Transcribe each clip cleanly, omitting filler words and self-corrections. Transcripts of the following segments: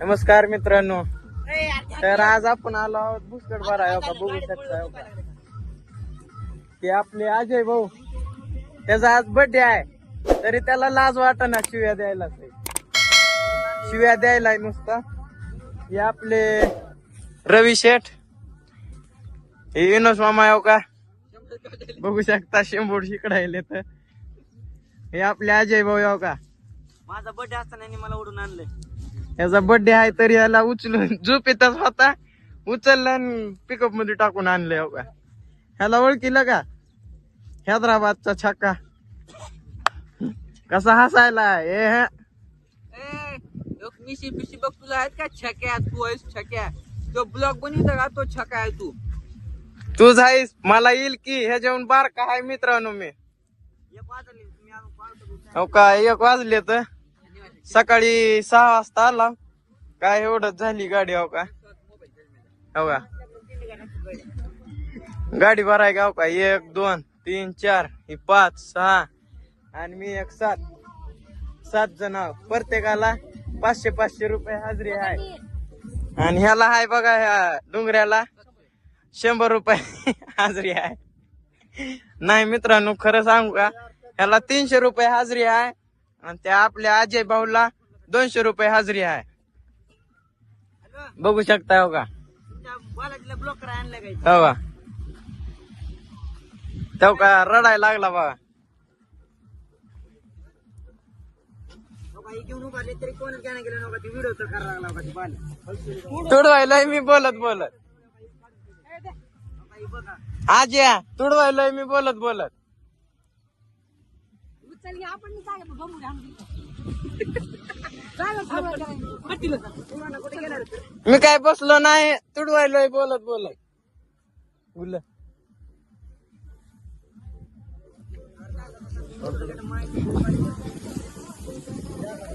नमस्कार मित्रांनो, तर आज आपण आलो आहोत पुष्कळ भराय का बघू शकता ते आपले अजय भाऊ, त्याचा आज बर्थडे आहे तरी त्याला लाज वाटना शिव्या द्यायला, शिव्या द्यायला नुसता. हे आपले रवी शेठ, हे विनोद मामा येऊ का बघू शकता, शेंबूड शिकडायले. तर हे आपले अजय भाऊ येऊ का, माझा बर्थडे असताना मला ओढून आणलंय. याचा बर्थडे आहे तरी याला उचलून झोपेतच होता, उचलला पिकअप मध्ये टाकून आणले हो का. ह्याला ओळखीलं का, हैदराबादचा छक्का कसा हसायला. मिशी पिशी बघ, तुला आहेत का छक्या, तू आहेस छक्या, तो ब्लॉग बनवतो का, तो छक्का आहे तू. तूच आहेस, मला येईल की ह्याच्याहून बारका आहे मित्रांनो मी. हो का, 1 वाजले तर सकाळी 6 वाजता आला, काय एवढंच झाली गाडी. हो का, हो का, गाडी भराय का. हो का, 1 2 3 4 ही 5 6 आणि मी 1 7 जण आहो. प्रत्येकाला 500 रुपये हाजरी आहे. आणि ह्याला आहे बघा, ह्या डोंगऱ्याला 100 रुपये हाजरी आहे. नाही मित्रांनो, खरं सांगू का, ह्याला 300 रुपये हाजरी आहे आणि त्या आपल्या अजय भाऊला 200 रुपये हाजरी आहे. बघू शकता. हो का, ब्लॉक आणलं काय. हो का, तो का रडायला लागला बघा. तरी कोण काय केलं नव्हतं, व्हिडिओ तर करायला लागला. तुडवायलाय मी बोलत बोलत, आज्या तुडवायलाय मी बोलत बोलत. मी काय बसलो नाही, तुडवायलोय बोलत बोलत. बोल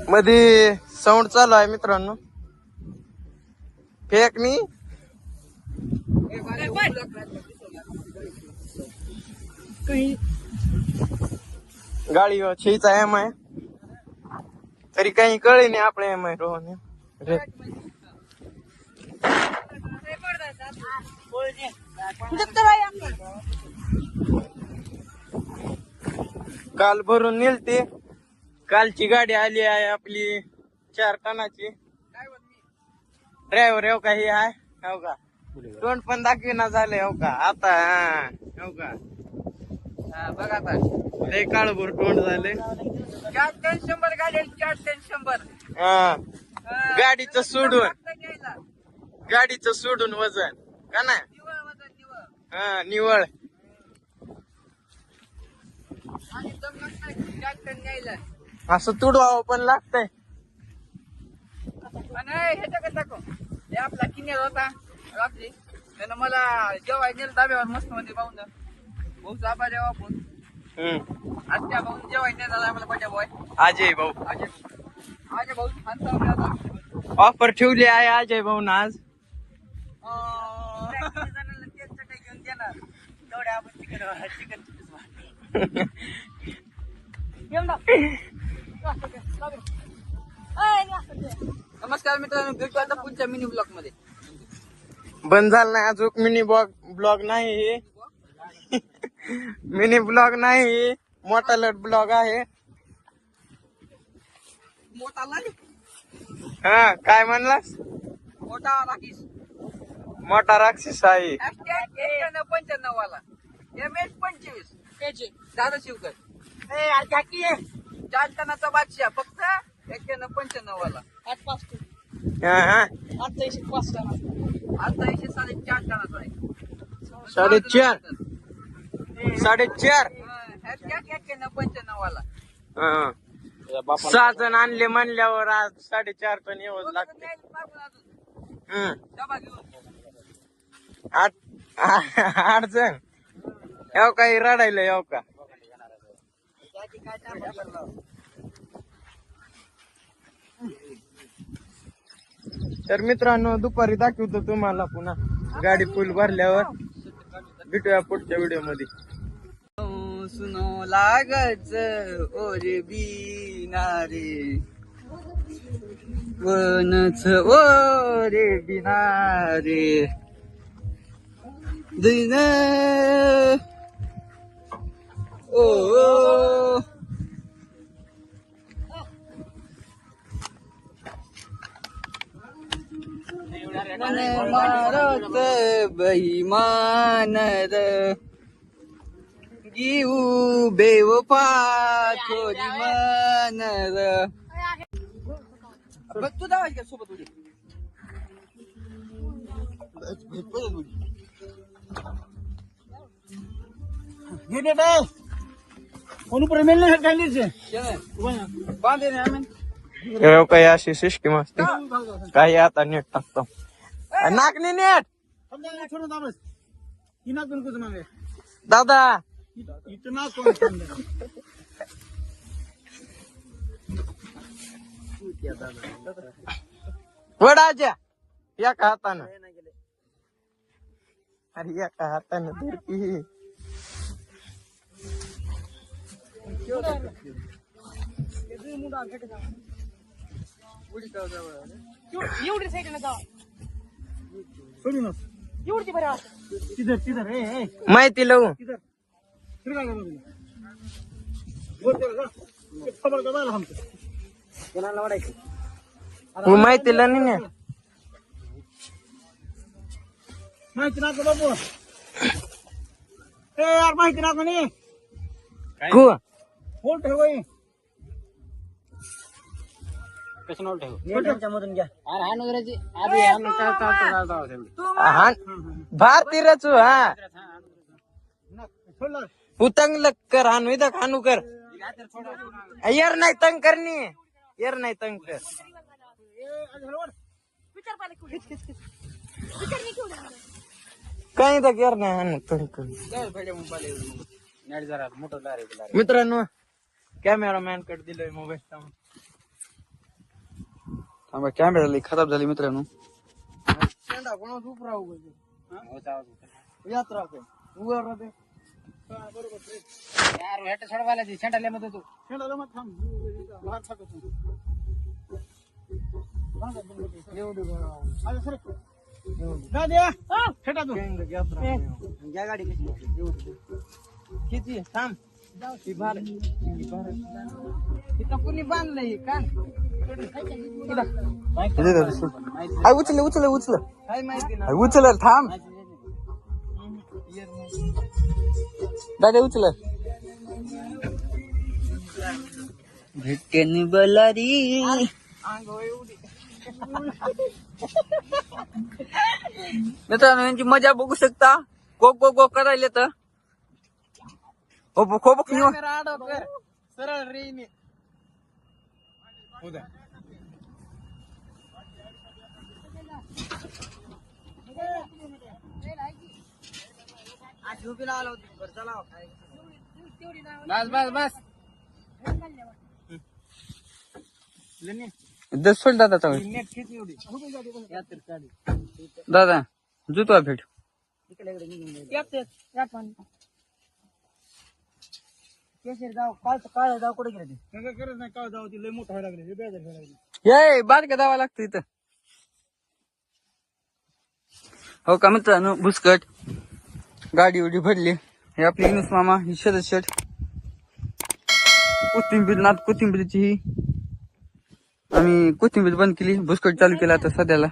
मध्ये साऊंड चालू आहे मित्रांनो, फेकनी गाडी छेचा एम आहे तरी काही कळे नाही आपल्या एम आहे. रोहन काल भरून नेलते, कालची गाडी आली आहे आपली 4 टनाची. ड्रायव्हर हो का, हे आहे हो का, तोंड पण दाखविना झाले हो का आता. हो का, बघा आता लय काळभोर तोंड झाले. 400 गाडी 400. हा, गाडीचं सोडून वजन का ना. हा, निवळ. असं तुडवावं पण लागतंय. ह्याच्याकडे दाखव, हे आपला किन्यात होता रात्री, त्यानं मला जेवायला नेलं डाब्यावर मस्त मध्ये पाहून. भाऊ साबा जेव्हा आपण आजच्या भाऊ जेवायला नेला आम्हाला बड्या बॉय अजय भाऊ. अजय भाऊ ऑफर ठेवली आहे अजय भाऊ ना आज. घेऊन देणार तेवढ्या आपण चिकन नमस्कार मित्रांनो, भेटू आता पुढच्या मिनी ब्लॉक मध्ये. बंद झालं नाही अजून मिनी ब्लॉग नाही, मिनी ब्लॉग नाही, मोठा लट ब्लॉग आहे. मोठा लागे, हा काय म्हणलास, मोठा राखीस, मोठा राक्षस आहे. 95 वाला MS25 दादा शिवकर, 4 टनाचा बादशाह, फक्त 95 वाला. हा हा, आता 4.5 टनाचा आहे. 4.5 95 वाला. 6 जण आणले म्हणल्यावर आज 4.5 टन येवच लागते. 8 जण येव काही रडायला येव का. तर मित्रांनो, दुपारी दाखवतो तुम्हाला पुन्हा गाडी फुल भरल्यावर. भेटूया पुढच्या व्हिडिओ मध्ये. सुनो लागच ओरे बी नारे. वनच ओ रे बिना रे दिन ओ मन मारत बहिमान जीऊ बेवफा छोरी मन तू दावा का सोबत उडी काही अशी सिस्टीम असते काही आता नेट टाकतो नाकली नेट दादा वडाच्या एका हातानं अरे एका हातानं धर की एवढी साईड ना जावा एवढी बरं माहिती लावू माहिती ला नाही माहिती ना बाबू यार माहिती ना कोणी फोन ठेव कसं नोट ठेव मधून घ्या अरे हा नजराची आधी भारती रचू हा उतंग लग कर हानू इथं हानू कर यार नाही तंग करनी यार नाही तंग कर काही तर यार नाही हानू तंग कर मित्रांनो कॅमेरामॅन कडे दिलोय मोबाईल थांबा कॅमेरा लई खराब झाली मित्रांनो किती थांब इथं कुणी बांधलंय का उचल उचल उचल काय माहिती ना उचल थांब दादा उचल भेटते बलारी मित्रांनो यांची मजा बघू शकता कोक कोक कोक करायला तर खोबक सरळ रेने बस बस बस दस सोड दादा दादा जुतो भेट काळ जाऊ कुठे गेले करत नाही काळ जाऊ ती लय मोठा व्हायला लागले बेजार व्हायला लागले ये बारका दावा लागतो इथं हो का मित्रांनो बुसकट गाडी उडी भरली हे आपली युनुस मामा ही शरद शर्ट कोथिंबीर नात कोथिंबीरची ही आम्ही कोथिंबीर बंद केली बुसकट चालू केला आता सध्याला